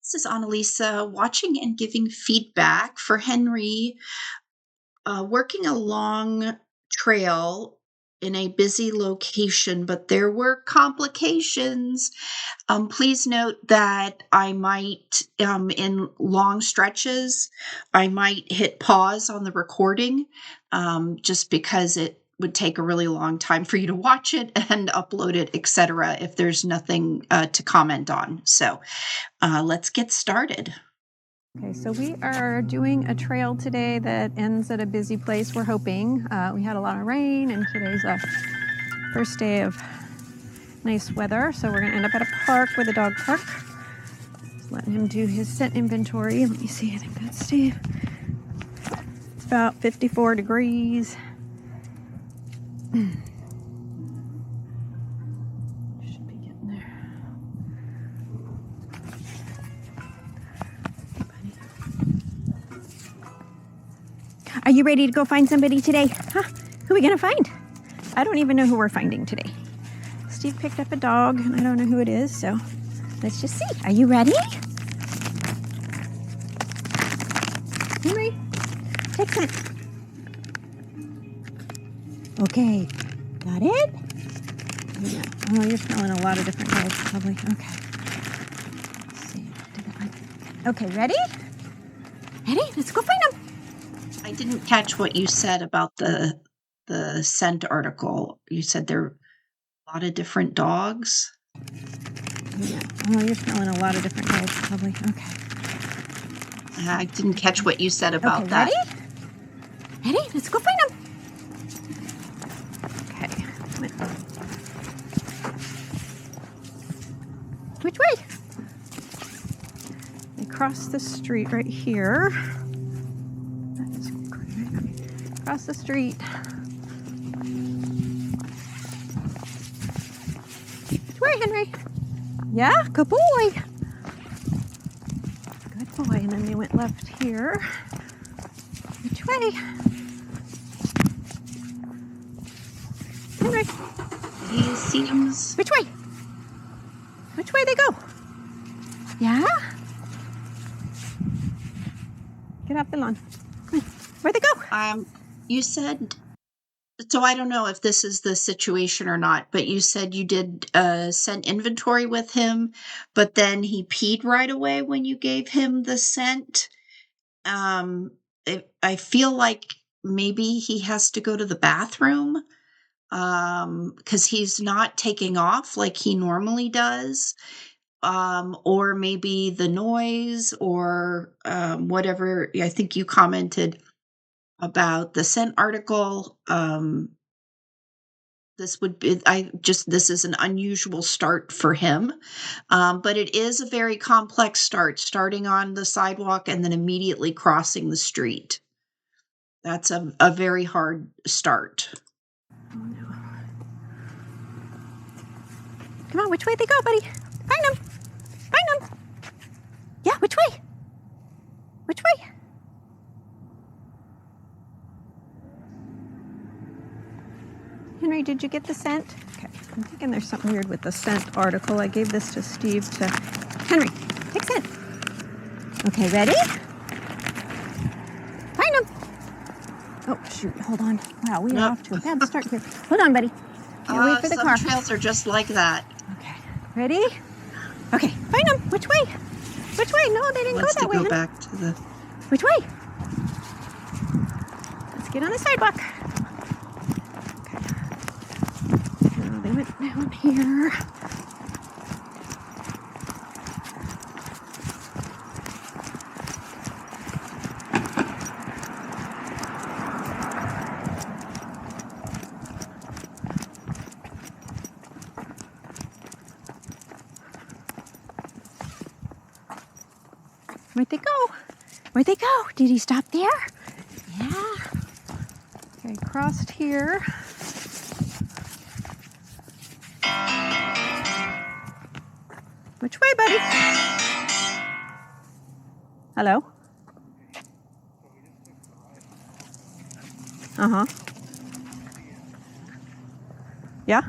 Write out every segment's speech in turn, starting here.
This is Annalisa watching and giving feedback for Henry, working a long trail in a busy location, but there were complications. Please note that I might, in long stretches, I might hit pause on the recording, just because it would take a really long time for you to watch it and upload it, etc., if there's nothing to comment on. So let's get started. Okay, so we are doing a trail today that ends at a busy place, we're hoping. We had a lot of rain, and today's a first day of nice weather, so we're gonna end up at a park with a dog park. Just letting him do his scent inventory. Let me see, I think that's Steve. It's about 54 degrees. Should be getting there. Are you ready to go find somebody today? Huh? Who are we gonna find? I don't even know who we're finding today. Steve picked up a dog, and I don't know who it is, so let's just see. Are you ready? Henry, take scent. Okay, got it? Yeah. Oh, you're smelling a lot of different notes, probably. Okay. Let's see. Did that right? Okay, ready? Ready? Let's go find him. I didn't catch what you said about the scent article. You said there are a lot of different dogs. Yeah. Oh, you're smelling a lot of different notes, probably. Okay. I didn't catch what you said about that. Ready? Ready? Let's go find him. Okay. Which way? We cross the street right here. That is great. Across the street. Which way, Henry? Yeah, good boy. Good boy. And then they went left here. Which way? Henry. He seems... Which way? Which way they go? Yeah? Get off the lawn. Where'd they go? You said... So I don't know if this is the situation or not, but you said you did scent inventory with him, but then he peed right away when you gave him the scent. I feel like maybe he has to go to the bathroom, because he's not taking off like he normally does. Or maybe the noise or whatever. I think you commented about the scent article. This is an unusual start for him. But it is a very complex start, starting on the sidewalk and then immediately crossing the street. That's a very hard start. Oh, no. Come on, which way they go, buddy? Find them. Find them. Yeah, which way? Which way? Henry, did you get the scent? Okay, I'm thinking there's something weird with the scent article. I gave this to Steve to... Henry, take scent. Okay, ready? Find him. Oh, shoot, hold on. Wow, we are off to a bad start here. Hold on, buddy. Wait for the car. Some trails are just like that. Okay, ready? Okay, find him. Which way? Which way? No, they didn't go that way. Let's go back to the... Which way? Let's get on the sidewalk. They went down here. Where'd they go? Where'd they go? Did he stop there? Yeah. Okay, crossed here. Which way, buddy? Hello? Uh-huh. Yeah?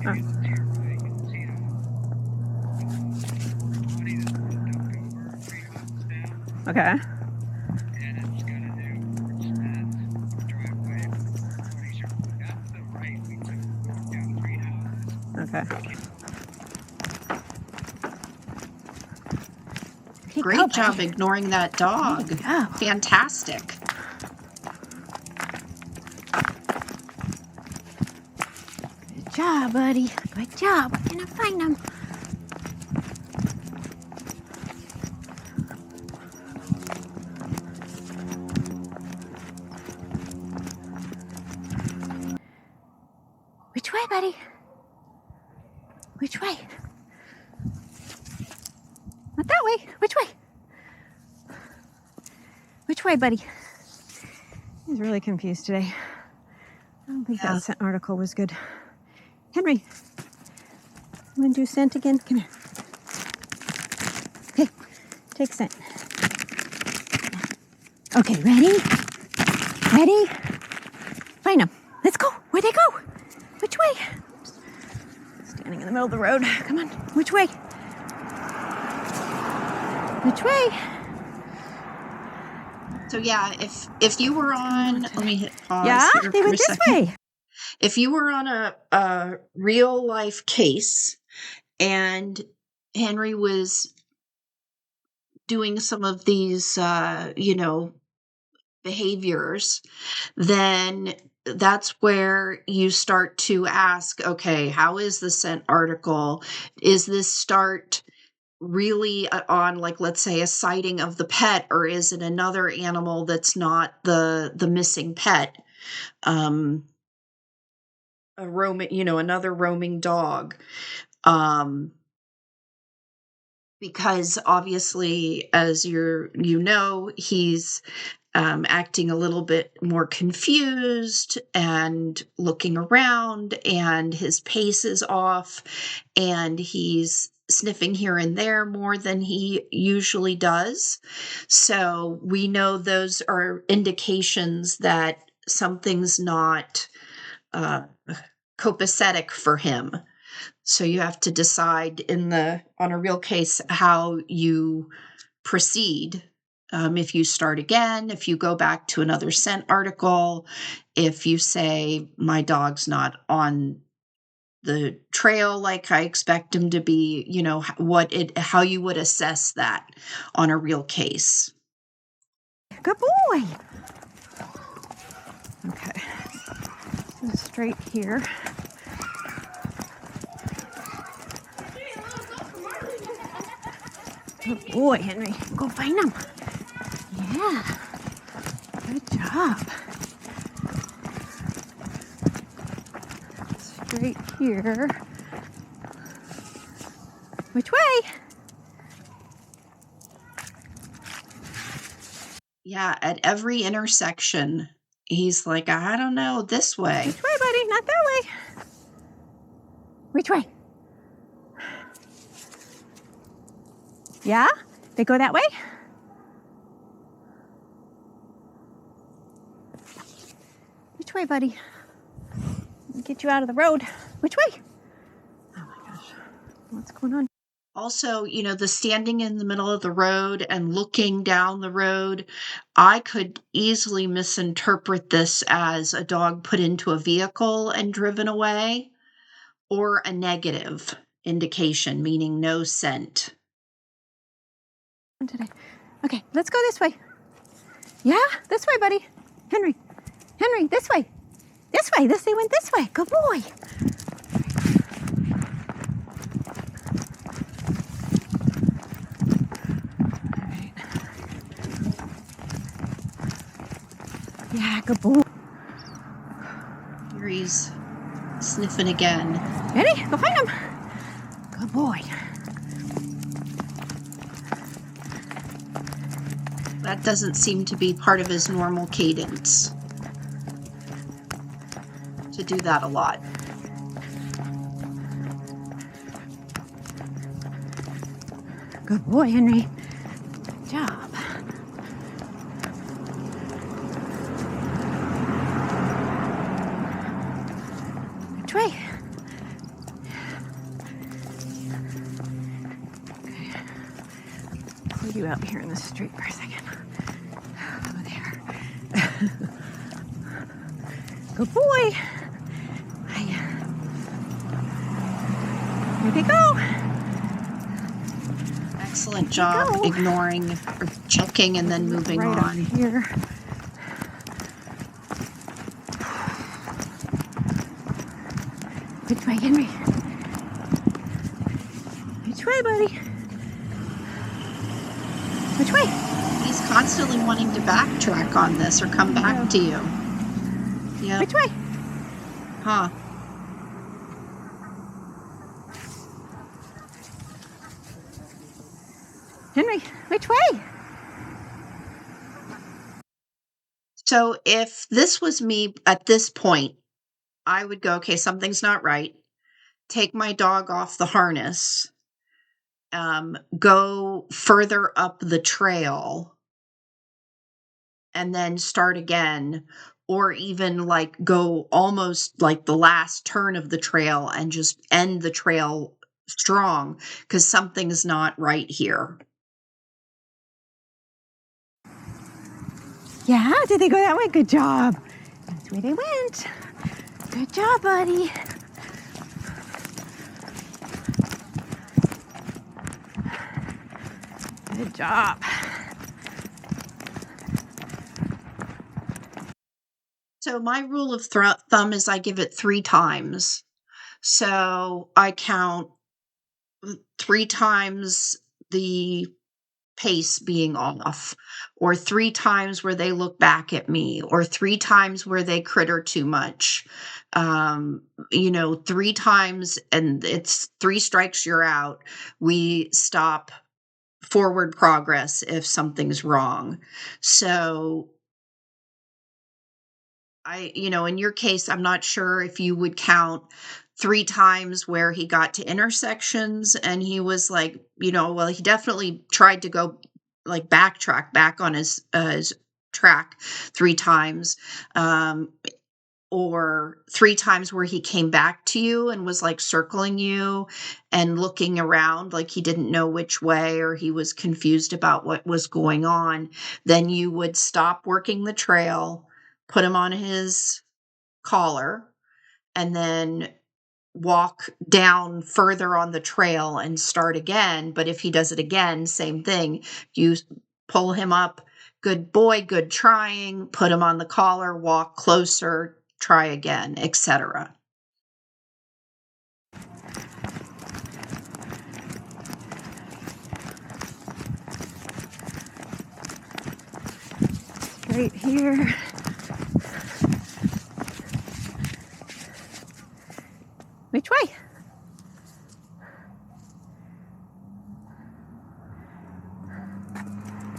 Okay. Okay. Okay, go, Great job buddy. ignoring that dog. Good job. Fantastic. Good job, buddy. Good job. We're gonna find him. Which way, buddy? Which way? Not that way. Which way? Which way, buddy? He's really confused today. I don't think that scent article was good. Henry, you want to do scent again? Come here. Okay, take scent. Okay, ready? Ready? Find them. Let's go. Where'd they go? Which way? Standing in the middle of the road. Come on. Which way? Which way? So yeah, if you were on, let me hit pause. Yeah, here they for went a this second. way. If you were on a real life case and Henry was doing some of these, behaviors, then that's where you start to ask, okay, how is the scent article? Is this start really on, like, let's say a sighting of the pet, or is it another animal that's not the missing pet? A roaming, another roaming dog. Because obviously, as he's acting a little bit more confused and looking around, and his pace is off, and he's sniffing here and there more than he usually does. So we know those are indications that something's not copacetic for him. So you have to decide on a real case how you proceed. If you start again, if you go back to another scent article, if you say, my dog's not on the trail like I expect him to be, how you would assess that on a real case. Good boy. Okay. So straight here. Good boy, Henry. Go find him. Yeah. Good job. Straight here. Which way? Yeah, at every intersection, he's like, I don't know, this way. Which way, buddy? Not that way. Which way? Yeah? They go that way? Which way, buddy? Get you out of the road. Which way? Oh my gosh. What's going on? Also, the standing in the middle of the road and looking down the road, I could easily misinterpret this as a dog put into a vehicle and driven away, or a negative indication, meaning no scent. Today. Okay, let's go this way. Yeah, this way, buddy. Henry, this way. This way. They went this way. Good boy. All right. Yeah, good boy. Here he's sniffing again. Ready? Go find him. Good boy. That doesn't seem to be part of his normal cadence to do that a lot. Good boy, Henry. Good job. Which way? out here in the street for a second. Oh, there. Good boy. Here they go. Excellent job ignoring or checking and then moving right on. Up here. Which way, Henry? Which way, buddy? Which way? He's constantly wanting to backtrack on this or come back to you. Yeah. Which way? Huh. Henry, which way? So if this was me at this point, I would go, okay, something's not right. Take my dog off the harness, go further up the trail, and then start again, or even like go almost like the last turn of the trail and just end the trail strong because something's not right here. Yeah, did they go that way? Good job. That's where they went. Good job, buddy. Good job. So my rule of thumb is I give it 3 times. So I count 3 times the pace being off, or 3 times where they look back at me, or 3 times where they critter too much. 3 times, and it's 3 strikes, you're out. We stop forward progress if something's wrong. So in your case, I'm not sure if you would count 3 times where he got to intersections and he was like, well, he definitely tried to go like backtrack back on his track 3 times. Or 3 times where he came back to you and was like circling you and looking around like he didn't know which way or he was confused about what was going on, then you would stop working the trail, put him on his collar, and then walk down further on the trail and start again. But if he does it again, same thing. You pull him up, good boy, good trying, put him on the collar, walk closer, try again, etc. Right here. Which way?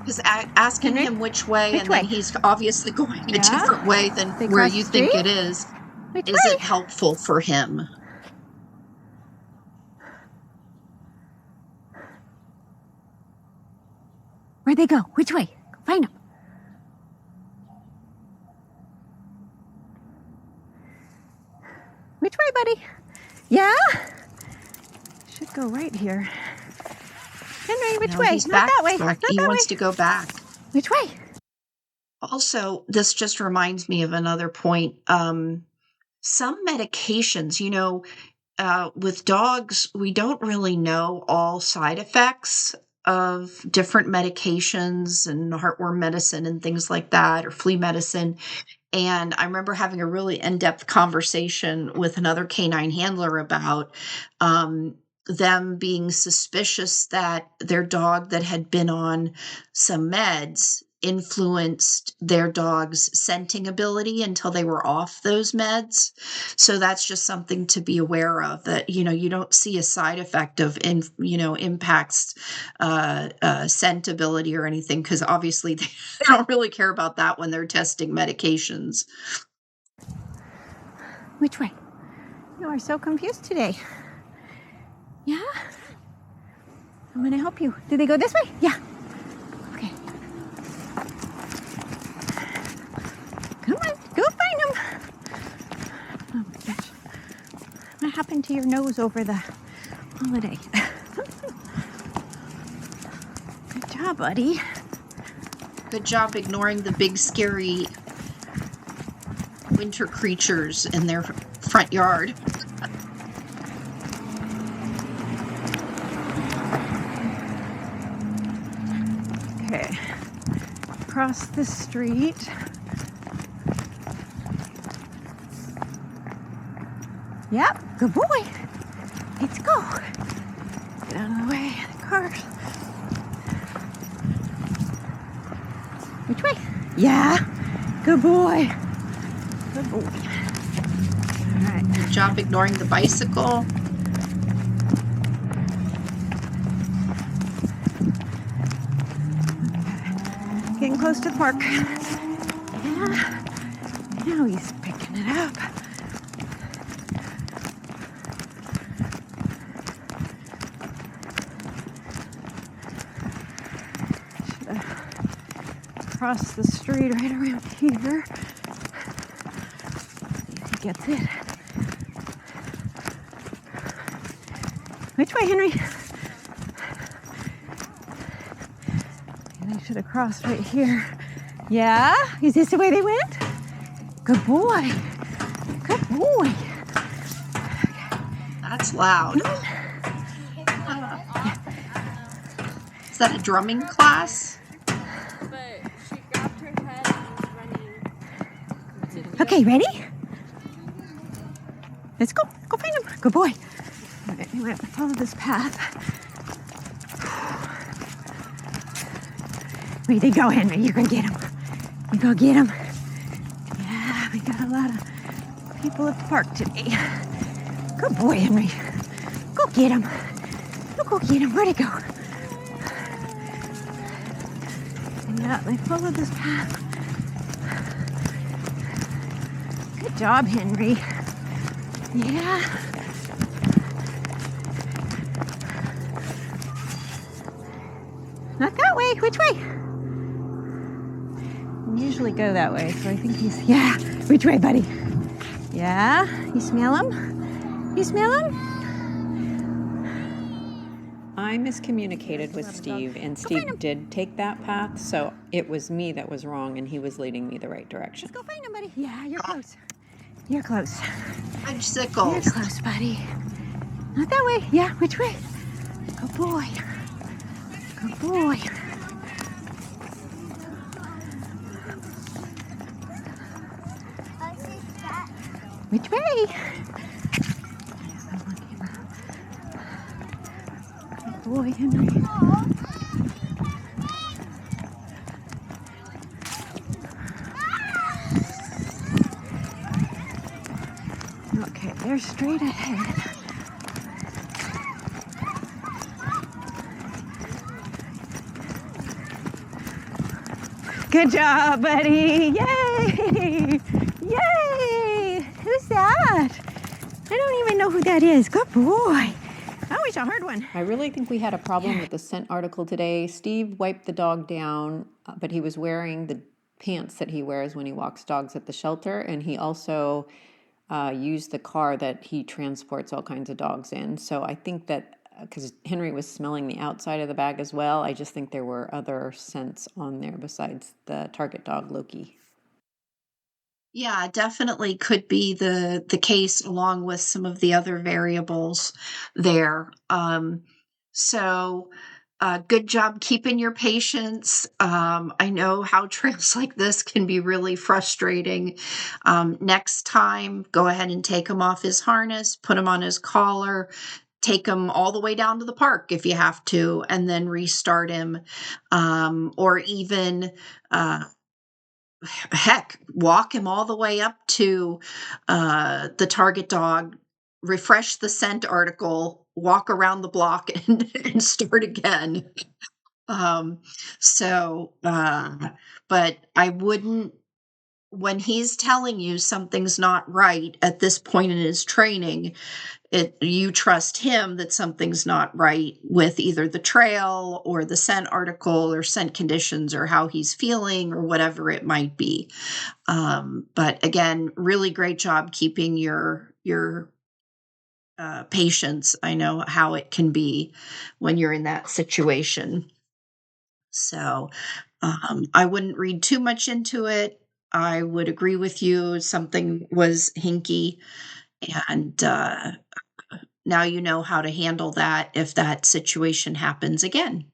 Because asking him which way, Which and way? then he's obviously going a different way than They where cross you the think street? it is. Which Is way? it helpful for him? Where'd they go? Which way? Find them. Which way, buddy? Yeah? Should go right here. Henry, which way? Not that way. Not He that wants way. to go back. Which way? Also, this just reminds me of another point. Some medications, with dogs, we don't really know all side effects of different medications and heartworm medicine and things like that, or flea medicine. And I remember having a really in-depth conversation with another canine handler about them being suspicious that their dog that had been on some meds influenced their dog's scenting ability until they were off those meds. So that's just something to be aware of, that, you don't see a side effect of, impacts scent ability or anything, because obviously they don't really care about that when they're testing medications. Which way? You are so confused today. Yeah? I'm gonna help you. Did they go this way? Yeah. Okay. Come on, go find them. Oh my gosh. What happened to your nose over the holiday? Good job. Yeah, buddy. Good job ignoring the big, scary winter creatures in their front yard. Okay. Across the street. Yep, good boy. Let's go. Get out of the way of the cars. Which way? Yeah, good boy. Good boy. All right. Good job ignoring the bicycle. Getting close to the park. Yeah. Now he's picking it up. Should have crossed the street right around here. See if he gets it. Which way, Henry? They should have crossed right here. Yeah? Is this the way they went? Good boy. Good boy. That's loud. Is that a drumming class? But she grabbed her head and was running. Okay, ready? Let's go. Go find him. Good boy. All right, we have to follow this path. Way to go, Henry. You're gonna get him. You go get him. Yeah, we got a lot of people at the park today. Good boy, Henry. Go get him. Go get him. Where'd he go? Yeah, they followed this path. Good job, Henry. Yeah. Not that way. Which way? We usually go that way, so I think he's... Yeah. Which way, buddy? Yeah. You smell him? You smell him? I miscommunicated with Steve, and Steve did take that path, so it was me that was wrong, and he was leading me the right direction. Let's go find him, buddy. Yeah, you're close. You're close. Bicycles. You're close, buddy. Not that way. Yeah, which way? Good boy. Good boy. Which way? Good boy, Henry. Okay, they're straight ahead. Good job, buddy. Yay! Yay! Who's that? I don't even know who that is. Good boy. I wish I heard one. I really think we had a problem with the scent article today. Steve wiped the dog down, but he was wearing the pants that he wears when he walks dogs at the shelter, and he also used the car that he transports all kinds of dogs in. So I think that because Henry was smelling the outside of the bag as well, I just think there were other scents on there besides the target dog, Loki. Yeah, definitely could be the case along with some of the other variables there. So good job keeping your patience. I know how trails like this can be really frustrating. Next time, go ahead and take him off his harness, put him on his collar, take him all the way down to the park if you have to, and then restart him. Or even, heck, walk him all the way up to the target dog, refresh the scent article, walk around the block, and start again. Um, so, but I wouldn't, when he's telling you something's not right at this point in his training, you trust him that something's not right with either the trail or the scent article or scent conditions or how he's feeling or whatever it might be. But again, really great job keeping your patience. I know how it can be when you're in that situation. So, I wouldn't read too much into it. I would agree with you, something was hinky, and, now you know how to handle that if that situation happens again.